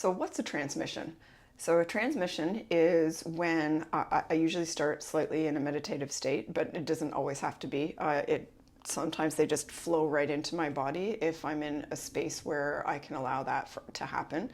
So what's a transmission? So a transmission is when I usually start slightly in a meditative state, but it doesn't always have to be. Sometimes they just flow right into my body if I'm in a space where I can allow that to happen.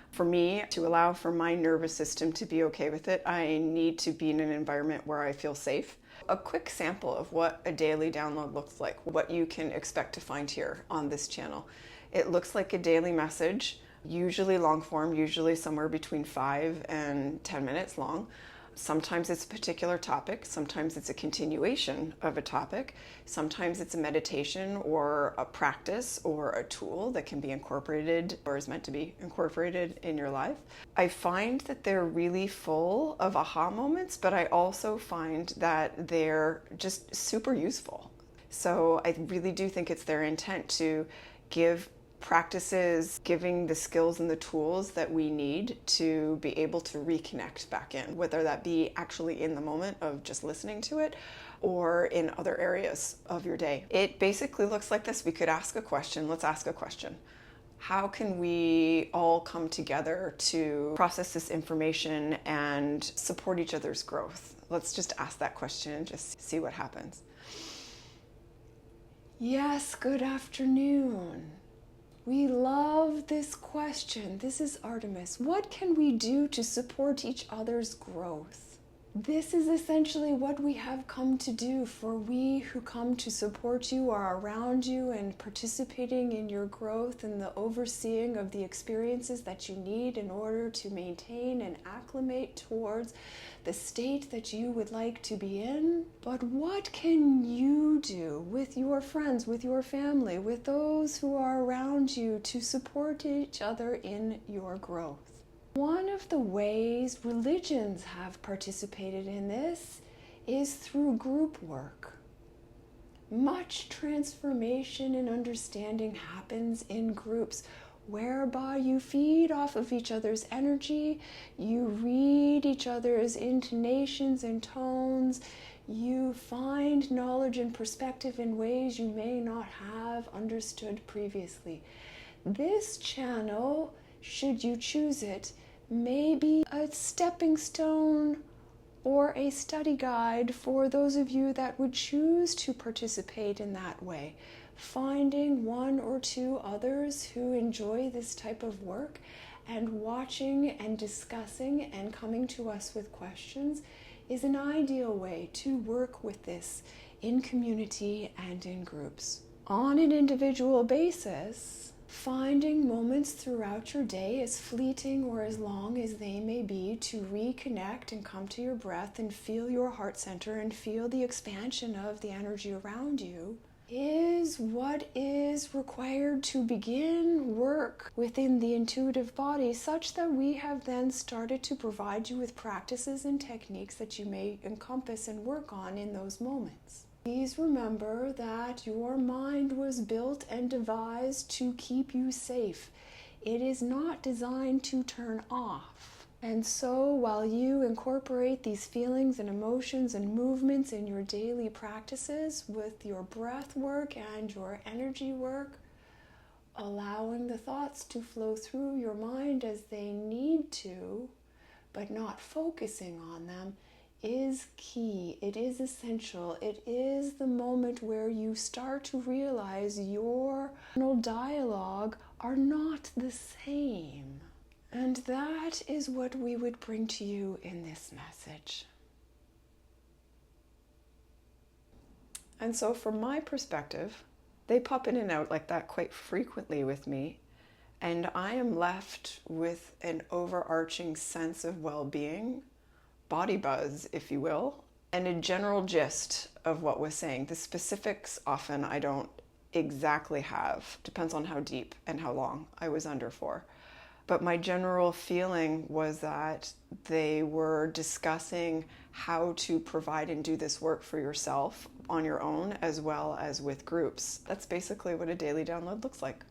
For me, to allow for my nervous system to be okay with it, I need to be in an environment where I feel safe. A quick sample of what a daily download looks like, what you can expect to find here on this channel. It looks like a daily message, usually long form, usually somewhere between 5 and 10 minutes long. Sometimes it's a particular topic, sometimes it's a continuation of a topic, sometimes it's a meditation or a practice or a tool that can be incorporated or is meant to be incorporated in your life. I find that they're really full of aha moments, but I also find that they're just super useful. So I really do think it's their intent to give practices, giving the skills and the tools that we need to be able to reconnect back in, whether that be actually in the moment of just listening to it or in other areas of your day. It basically looks like this. We could ask a question. Let's ask a question. How can we all come together to process this information and support each other's growth? Let's just ask that question and just see what happens. Yes, good afternoon. We love this question. This is Artemis. What can we do to support each other's growth? This is essentially what we have come to do, for we who come to support you are around you and participating in your growth and the overseeing of the experiences that you need in order to maintain and acclimate towards the state that you would like to be in. But what can you do with your friends, with your family, with those who are around you to support each other in your growth? One of the ways religions have participated in this is through group work. Much transformation and understanding happens in groups, whereby you feed off of each other's energy, you read each other's intonations and tones, you find knowledge and perspective in ways you may not have understood previously. This channel, should you choose it, may be a stepping stone or a study guide for those of you that would choose to participate in that way. Finding one or two others who enjoy this type of work and watching and discussing and coming to us with questions is an ideal way to work with this in community and in groups. On an individual basis, finding moments throughout your day, as fleeting or as long as they may be, to reconnect and come to your breath and feel your heart center and feel the expansion of the energy around you, is what is required to begin work within the intuitive body, such that we have then started to provide you with practices and techniques that you may encompass and work on in those moments. Please remember that your mind was built and devised to keep you safe. It is not designed to turn off. And so while you incorporate these feelings and emotions and movements in your daily practices with your breath work and your energy work, allowing the thoughts to flow through your mind as they need to, but not focusing on them, is key. It is essential. It is the moment where you start to realize your internal dialogue are not the same. And that is what we would bring to you in this message. And so from my perspective, they pop in and out like that quite frequently with me. And I am left with an overarching sense of well-being, body buzz, if you will, and a general gist of what was saying. The specifics often I don't exactly have. Depends on how deep and how long I was under for. But my general feeling was that they were discussing how to provide and do this work for yourself on your own as well as with groups. That's basically what a daily download looks like.